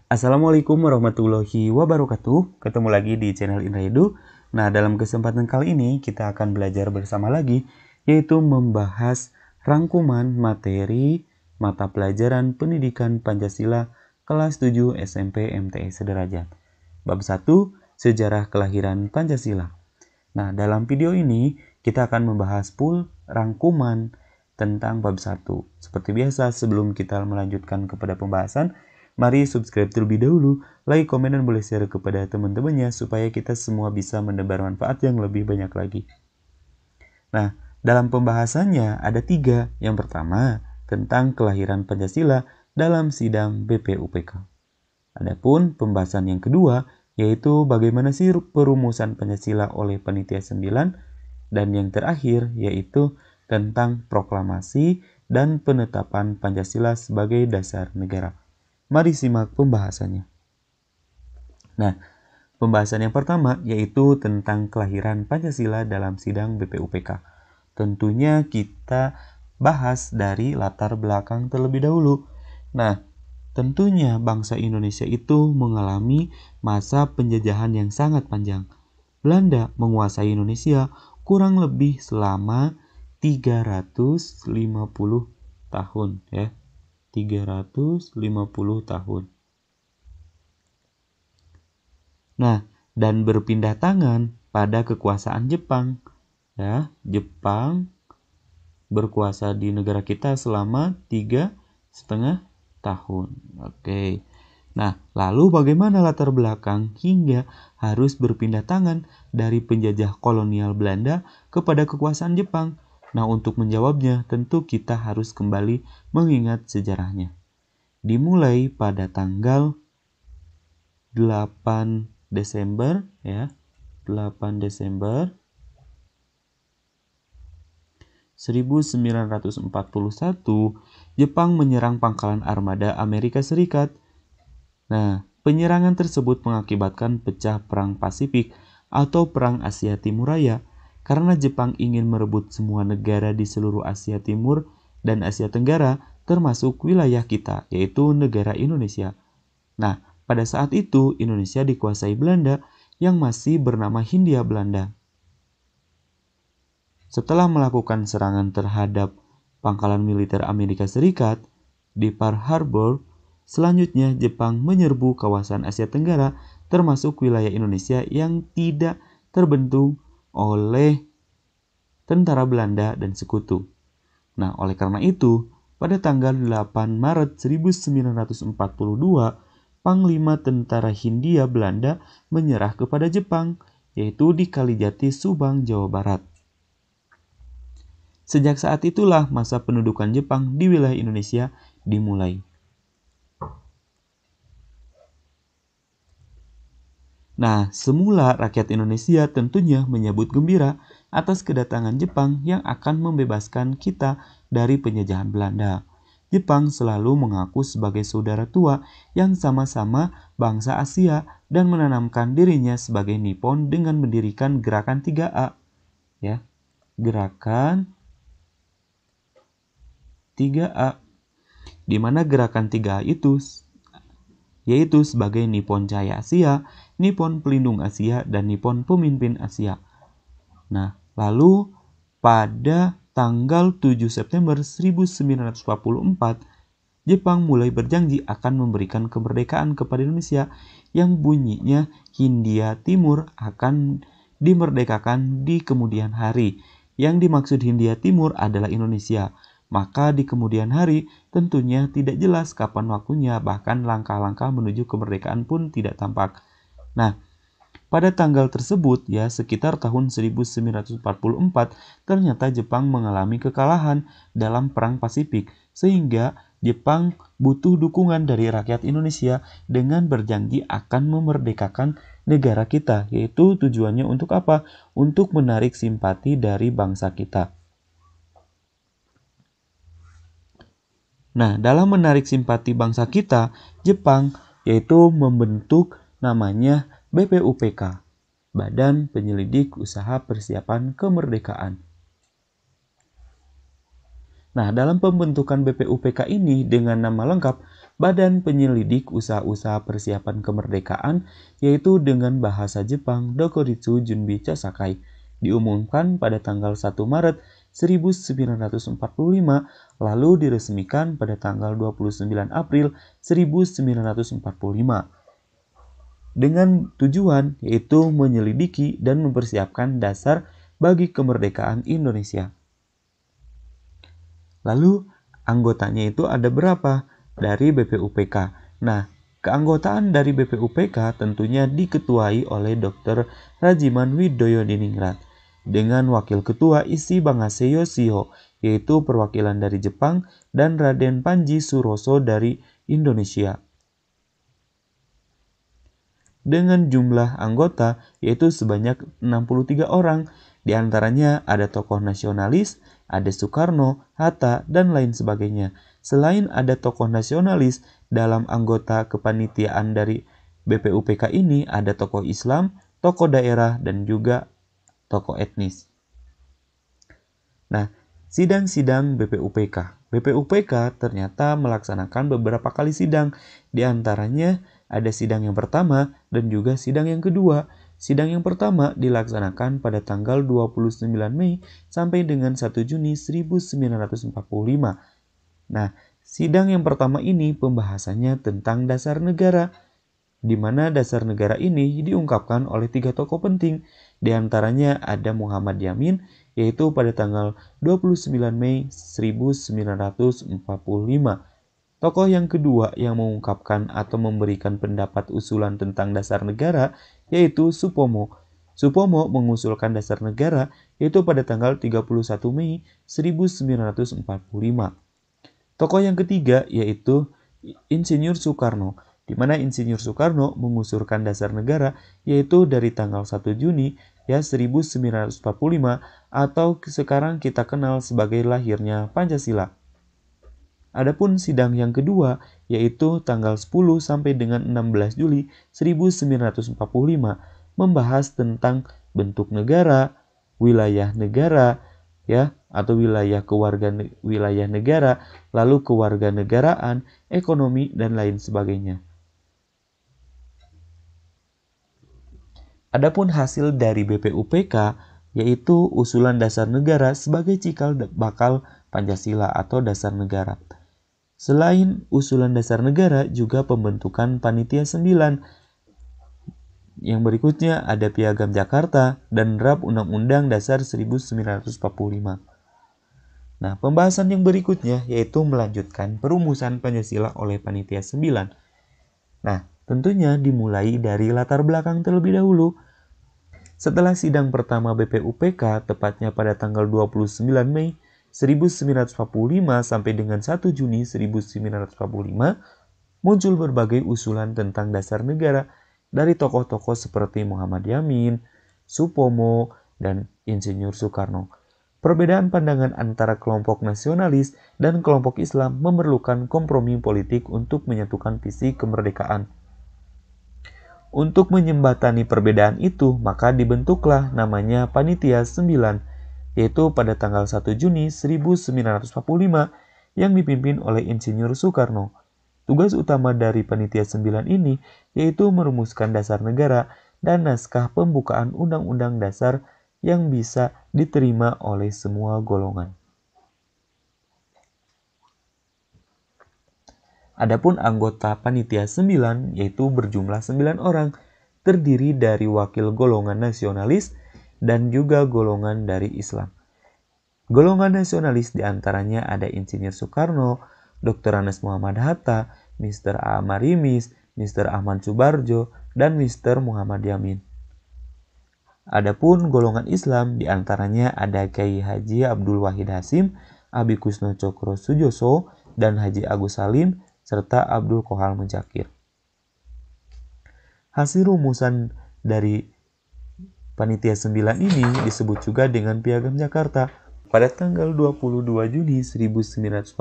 Assalamualaikum warahmatullahi wabarakatuh. Ketemu lagi di channel Indra Edu. Nah, dalam kesempatan kali ini kita akan belajar bersama lagi, yaitu membahas rangkuman materi mata pelajaran Pendidikan Pancasila kelas 7 SMP MTS Sederajat. Bab 1, Sejarah Kelahiran Pancasila. Nah, dalam video ini kita akan membahas full rangkuman tentang bab 1. Seperti biasa, sebelum kita melanjutkan kepada pembahasan, mari subscribe terlebih dahulu, like, komen, dan boleh share kepada teman-temannya supaya kita semua bisa mendebar manfaat yang lebih banyak lagi. Nah, dalam pembahasannya ada 3. Yang pertama, tentang kelahiran Pancasila dalam sidang BPUPK. Adapun pembahasan yang kedua, yaitu bagaimana sih perumusan Pancasila oleh Panitia 9, dan yang terakhir yaitu tentang proklamasi dan penetapan Pancasila sebagai dasar negara. Mari simak pembahasannya. Nah, pembahasan yang pertama yaitu tentang kelahiran Pancasila dalam sidang BPUPK. Tentunya kita bahas dari latar belakang terlebih dahulu. Nah, tentunya bangsa Indonesia itu mengalami masa penjajahan yang sangat panjang. Belanda menguasai Indonesia kurang lebih selama 350 tahun ya. 350 tahun. Nah, dan berpindah tangan pada kekuasaan Jepang. Ya, Jepang berkuasa di negara kita selama 3,5 tahun. Oke. Nah, lalu bagaimana latar belakang hingga harus berpindah tangan dari penjajah kolonial Belanda kepada kekuasaan Jepang? Nah, untuk menjawabnya tentu kita harus kembali mengingat sejarahnya. Dimulai pada tanggal 8 Desember ya. 8 Desember 1941, Jepang menyerang pangkalan armada Amerika Serikat. Nah, penyerangan tersebut mengakibatkan pecah Perang Pasifik atau Perang Asia Timur Raya karena Jepang ingin merebut semua negara di seluruh Asia Timur dan Asia Tenggara termasuk wilayah kita, yaitu negara Indonesia. Nah, pada saat itu Indonesia dikuasai Belanda yang masih bernama Hindia Belanda. Setelah melakukan serangan terhadap pangkalan militer Amerika Serikat di Pearl Harbor, selanjutnya Jepang menyerbu kawasan Asia Tenggara termasuk wilayah Indonesia yang tidak terbentuk oleh tentara Belanda dan sekutu. Nah, oleh karena itu, pada tanggal 8 Maret 1942, Panglima Tentara Hindia Belanda menyerah kepada Jepang, yaitu di Kalijati, Subang, Jawa Barat. Sejak saat itulah masa pendudukan Jepang di wilayah Indonesia dimulai. Nah, semula rakyat Indonesia tentunya menyambut gembira atas kedatangan Jepang yang akan membebaskan kita dari penjajahan Belanda. Jepang selalu mengaku sebagai saudara tua yang sama-sama bangsa Asia dan menanamkan dirinya sebagai Nippon dengan mendirikan Gerakan 3A. Ya, Gerakan 3A. Di mana Gerakan 3A itu yaitu sebagai Nippon Cahaya Asia, Nippon Pelindung Asia, dan Nippon Pemimpin Asia. Nah, lalu pada tanggal 7 September 1944, Jepang mulai berjanji akan memberikan kemerdekaan kepada Indonesia yang bunyinya Hindia Timur akan dimerdekakan di kemudian hari. Yang dimaksud Hindia Timur adalah Indonesia. Maka di kemudian hari tentunya tidak jelas kapan waktunya, bahkan langkah-langkah menuju kemerdekaan pun tidak tampak. Nah, pada tanggal tersebut ya sekitar tahun 1944 ternyata Jepang mengalami kekalahan dalam Perang Pasifik sehingga Jepang butuh dukungan dari rakyat Indonesia dengan berjanji akan memerdekakan negara kita, yaitu tujuannya untuk apa? Untuk menarik simpati dari bangsa kita. Nah, dalam menarik simpati bangsa kita, Jepang yaitu membentuk namanya BPUPK, Badan Penyelidik Usaha Persiapan Kemerdekaan. Nah, dalam pembentukan BPUPK ini dengan nama lengkap Badan Penyelidik Usaha-usaha Persiapan Kemerdekaan, yaitu dengan bahasa Jepang Dokuritsu Junbi Chosakai, diumumkan pada tanggal 1 Maret 1945, lalu diresmikan pada tanggal 29 April 1945. Dengan tujuan yaitu menyelidiki dan mempersiapkan dasar bagi kemerdekaan Indonesia. Lalu anggotanya itu ada berapa dari BPUPK? Nah, keanggotaan dari BPUPK tentunya diketuai oleh Dr. Rajiman Widoyodiningrat dengan wakil ketua Issey Bangaseyo Yoshio, yaitu perwakilan dari Jepang, dan Raden Panji Suroso dari Indonesia. Dengan jumlah anggota yaitu sebanyak 63 orang, di antaranya ada tokoh nasionalis, ada Soekarno, Hatta, dan lain sebagainya. Selain ada tokoh nasionalis, dalam anggota kepanitiaan dari BPUPK ini ada tokoh Islam, tokoh daerah, dan juga tokoh etnis. Nah, sidang-sidang BPUPK. BPUPK ternyata melaksanakan beberapa kali sidang, di antaranya ada sidang yang pertama dan juga sidang yang kedua. Sidang yang pertama dilaksanakan pada tanggal 29 Mei sampai dengan 1 Juni 1945. Nah, sidang yang pertama ini pembahasannya tentang dasar negara, di mana dasar negara ini diungkapkan oleh 3 tokoh penting. Di antaranya ada Muhammad Yamin, yaitu pada tanggal 29 Mei 1945. Tokoh yang kedua yang mengungkapkan atau memberikan pendapat usulan tentang dasar negara yaitu Supomo. Supomo mengusulkan dasar negara yaitu pada tanggal 31 Mei 1945. Tokoh yang ketiga yaitu Insinyur Soekarno, di mana Insinyur Soekarno mengusulkan dasar negara yaitu dari tanggal 1 Juni 1945 atau sekarang kita kenal sebagai lahirnya Pancasila. Adapun sidang yang kedua yaitu tanggal 10 sampai dengan 16 Juli 1945 membahas tentang bentuk negara, wilayah negara, atau wilayah negara, lalu kewarganegaraan, ekonomi, dan lain sebagainya. Adapun hasil dari BPUPK yaitu usulan dasar negara sebagai cikal bakal Pancasila atau dasar negara. Selain usulan dasar negara, juga pembentukan Panitia 9. Yang berikutnya ada Piagam Jakarta dan Draft Undang-Undang Dasar 1945. Nah, pembahasan yang berikutnya yaitu melanjutkan perumusan Pancasila oleh Panitia 9. Nah, tentunya dimulai dari latar belakang terlebih dahulu. Setelah sidang pertama BPUPK, tepatnya pada tanggal 29 Mei 1945 sampai dengan 1 Juni 1945, muncul berbagai usulan tentang dasar negara dari tokoh-tokoh seperti Muhammad Yamin, Supomo, dan Insinyur Soekarno. Perbedaan pandangan antara kelompok nasionalis dan kelompok Islam memerlukan kompromi politik untuk menyatukan visi kemerdekaan. Untuk menjembatani perbedaan itu, maka dibentuklah namanya Panitia 9, yaitu pada tanggal 1 Juni 1945 yang dipimpin oleh Insinyur Soekarno. Tugas utama dari Panitia 9 ini yaitu merumuskan dasar negara dan naskah pembukaan Undang-Undang Dasar yang bisa diterima oleh semua golongan. Adapun anggota Panitia 9 yaitu berjumlah 9 orang, terdiri dari wakil golongan nasionalis dan juga golongan dari Islam. Golongan nasionalis diantaranya ada Insinyur Soekarno, Dr. Anes Muhammad Hatta, Mr. Ahmad Rimis, Mr. Ahmad Subarjo, dan Mr. Muhammad Yamin. Adapun golongan Islam diantaranya ada Kiai Haji Abdul Wahid Hasim, Abi Kusno Cokro Sujoso, dan Haji Agus Salim, serta Abdul Kohal Mujakir. Hasil rumusan dari Panitia 9 ini disebut juga dengan Piagam Jakarta. Pada tanggal 22 Juni 1945,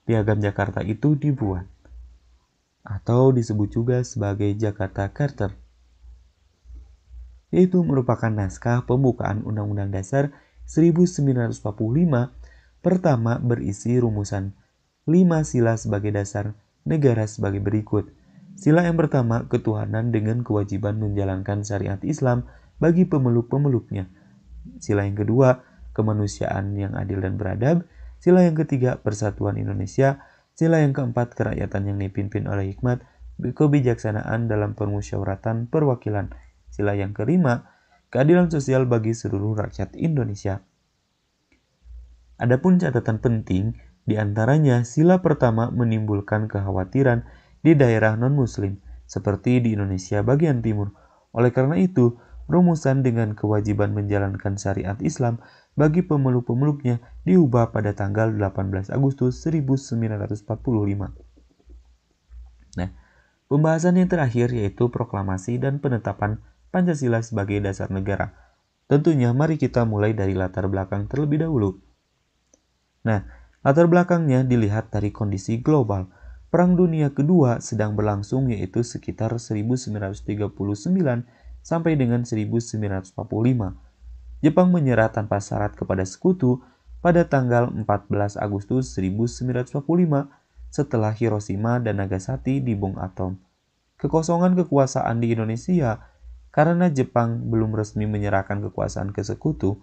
Piagam Jakarta itu dibuat, atau disebut juga sebagai Jakarta Charter, yaitu merupakan naskah pembukaan Undang-Undang Dasar 1945. Pertama berisi rumusan 5 sila sebagai dasar negara sebagai berikut. Sila yang pertama, ketuhanan dengan kewajiban menjalankan syariat Islam bagi pemeluk-pemeluknya. Sila yang kedua, kemanusiaan yang adil dan beradab. Sila yang ketiga, persatuan Indonesia. Sila yang keempat, kerakyatan yang dipimpin oleh hikmat, kebijaksanaan dalam permusyawaratan perwakilan. Sila yang kelima, keadilan sosial bagi seluruh rakyat Indonesia. Adapun catatan penting, di antaranya sila pertama menimbulkan kekhawatiran di daerah non-muslim, seperti di Indonesia bagian timur. Oleh karena itu, rumusan dengan kewajiban menjalankan syariat Islam bagi pemeluk-pemeluknya diubah pada tanggal 18 Agustus 1945. Nah, pembahasan yang terakhir yaitu proklamasi dan penetapan Pancasila sebagai dasar negara. Tentunya mari kita mulai dari latar belakang terlebih dahulu. Nah, latar belakangnya dilihat dari kondisi global. Perang Dunia Kedua sedang berlangsung yaitu sekitar 1939 sampai dengan 1945. Jepang menyerah tanpa syarat kepada sekutu pada tanggal 14 Agustus 1945 setelah Hiroshima dan Nagasaki dibom atom. Kekosongan kekuasaan di Indonesia karena Jepang belum resmi menyerahkan kekuasaan ke sekutu.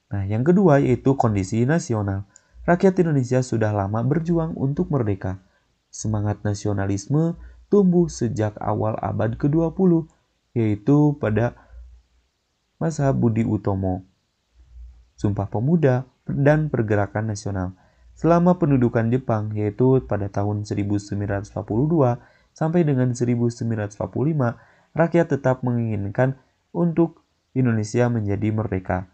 Nah, yang kedua yaitu kondisi nasional. Rakyat Indonesia sudah lama berjuang untuk merdeka. Semangat nasionalisme tumbuh sejak awal abad ke-20, yaitu pada masa Budi Utomo, Sumpah Pemuda, dan Pergerakan Nasional. Selama pendudukan Jepang, yaitu pada tahun 1942 sampai dengan 1945, rakyat tetap menginginkan untuk Indonesia menjadi merdeka.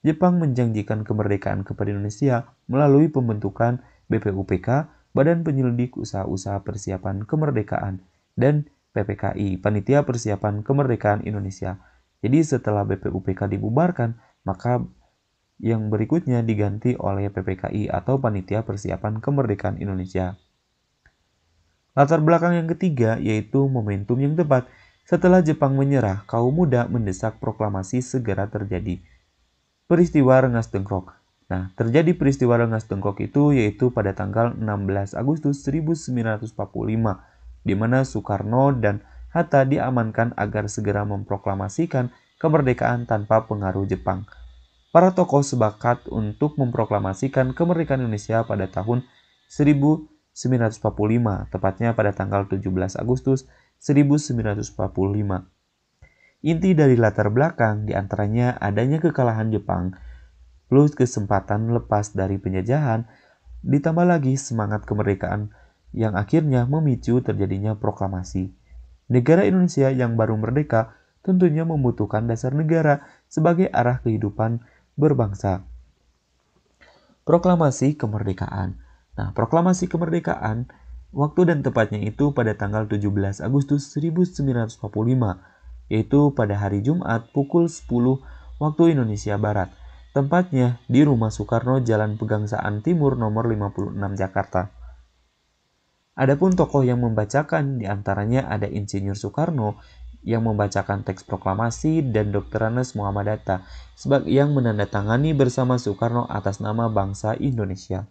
Jepang menjanjikan kemerdekaan kepada Indonesia melalui pembentukan BPUPK, Badan Penyelidik Usaha-Usaha Persiapan Kemerdekaan, dan PPKI, Panitia Persiapan Kemerdekaan Indonesia. Jadi setelah BPUPK dibubarkan, maka yang berikutnya diganti oleh PPKI atau Panitia Persiapan Kemerdekaan Indonesia. Latar belakang yang ketiga yaitu momentum yang tepat. Setelah Jepang menyerah, kaum muda mendesak proklamasi segera terjadi. Peristiwa Rengas Dengklok. Nah, terjadi peristiwa Rengas Dengklok itu yaitu pada tanggal 16 Agustus 1945, di mana Soekarno dan Hatta diamankan agar segera memproklamasikan kemerdekaan tanpa pengaruh Jepang. Para tokoh sepakat untuk memproklamasikan kemerdekaan Indonesia pada tahun 1945, tepatnya pada tanggal 17 Agustus 1945. Inti dari latar belakang diantaranya adanya kekalahan Jepang, plus kesempatan lepas dari penjajahan, ditambah lagi semangat kemerdekaan yang akhirnya memicu terjadinya proklamasi. Negara Indonesia yang baru merdeka tentunya membutuhkan dasar negara sebagai arah kehidupan berbangsa. Proklamasi kemerdekaan. Nah, proklamasi kemerdekaan waktu dan tepatnya itu pada tanggal 17 Agustus 1945. Yaitu pada hari Jumat pukul 10 waktu Indonesia Barat. Tempatnya di Rumah Soekarno, Jalan Pegangsaan Timur nomor 56 Jakarta. Adapun tokoh yang membacakan diantaranya ada Insinyur Soekarno yang membacakan teks proklamasi dan Dr. Anes Muhammad Hatta yang menandatangani bersama Soekarno atas nama bangsa Indonesia.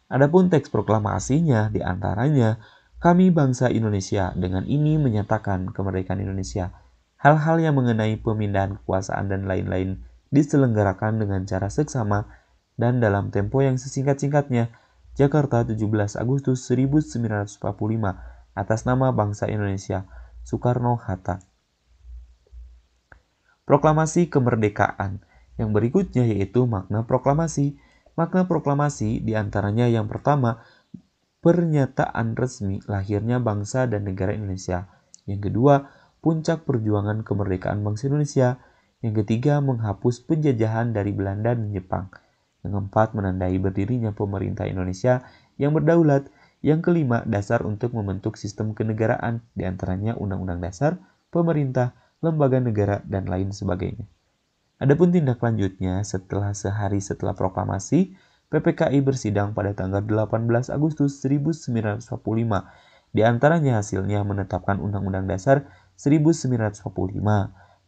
Adapun teks proklamasinya diantaranya kami bangsa Indonesia dengan ini menyatakan kemerdekaan Indonesia. Hal-hal yang mengenai pemindahan kekuasaan dan lain-lain diselenggarakan dengan cara seksama dan dalam tempo yang sesingkat-singkatnya. Jakarta 17 Agustus 1945 atas nama bangsa Indonesia. Soekarno-Hatta. Proklamasi kemerdekaan. Yang berikutnya yaitu makna proklamasi. Makna proklamasi diantaranya yang pertama, pernyataan resmi lahirnya bangsa dan negara Indonesia. Yang kedua, puncak perjuangan kemerdekaan bangsa Indonesia. Yang ketiga, menghapus penjajahan dari Belanda dan Jepang. Yang keempat, menandai berdirinya pemerintah Indonesia yang berdaulat. Yang kelima, dasar untuk membentuk sistem kenegaraan, diantaranya Undang-Undang Dasar, pemerintah, lembaga negara, dan lain sebagainya. Adapun tindak lanjutnya, sehari setelah proklamasi, PPKI bersidang pada tanggal 18 Agustus 1945. Di antaranya hasilnya menetapkan Undang-Undang Dasar 1945,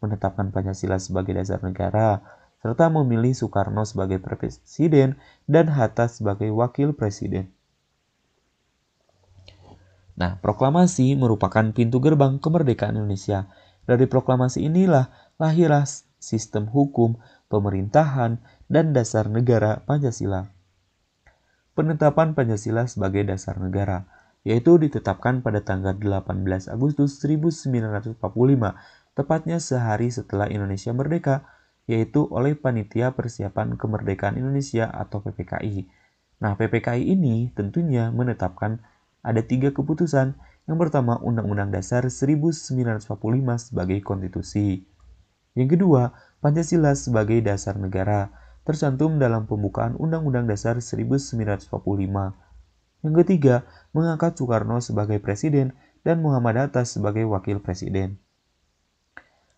menetapkan Pancasila sebagai dasar negara, serta memilih Soekarno sebagai presiden dan Hatta sebagai wakil presiden. Nah, proklamasi merupakan pintu gerbang kemerdekaan Indonesia. Dari proklamasi inilah lahirlah sistem hukum, pemerintahan, dan dasar negara Pancasila. Penetapan Pancasila sebagai dasar negara, yaitu ditetapkan pada tanggal 18 Agustus 1945, tepatnya sehari setelah Indonesia merdeka, yaitu oleh Panitia Persiapan Kemerdekaan Indonesia atau PPKI. Nah, PPKI ini tentunya menetapkan ada 3 keputusan. Yang pertama, Undang-Undang Dasar 1945 sebagai konstitusi. Yang kedua, Pancasila sebagai dasar negara, tercantum dalam pembukaan Undang-Undang Dasar 1945. Yang ketiga, mengangkat Soekarno sebagai presiden dan Muhammad Hatta sebagai wakil presiden.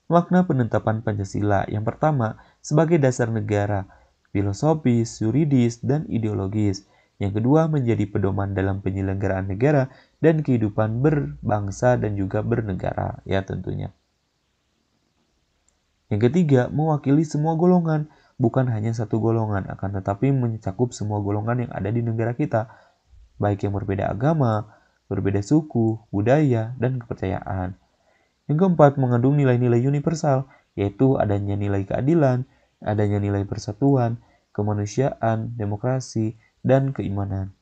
Makna penetapan Pancasila yang pertama, sebagai dasar negara, filosofis, yuridis, dan ideologis. Yang kedua, menjadi pedoman dalam penyelenggaraan negara dan kehidupan berbangsa dan juga bernegara, ya tentunya. Yang ketiga, mewakili semua golongan, bukan hanya satu golongan, akan tetapi mencakup semua golongan yang ada di negara kita, baik yang berbeda agama, berbeda suku, budaya, dan kepercayaan. Yang keempat, mengandung nilai-nilai universal, yaitu adanya nilai keadilan, adanya nilai persatuan, kemanusiaan, demokrasi, dan keimanan.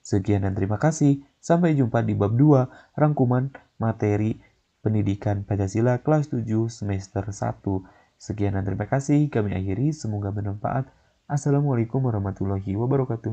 Sekian dan terima kasih. Sampai jumpa di bab 2, rangkuman materi Pendidikan Pancasila kelas 7 semester 1. Sekian dan terima kasih. Kami akhiri. Semoga bermanfaat. Assalamualaikum warahmatullahi wabarakatuh.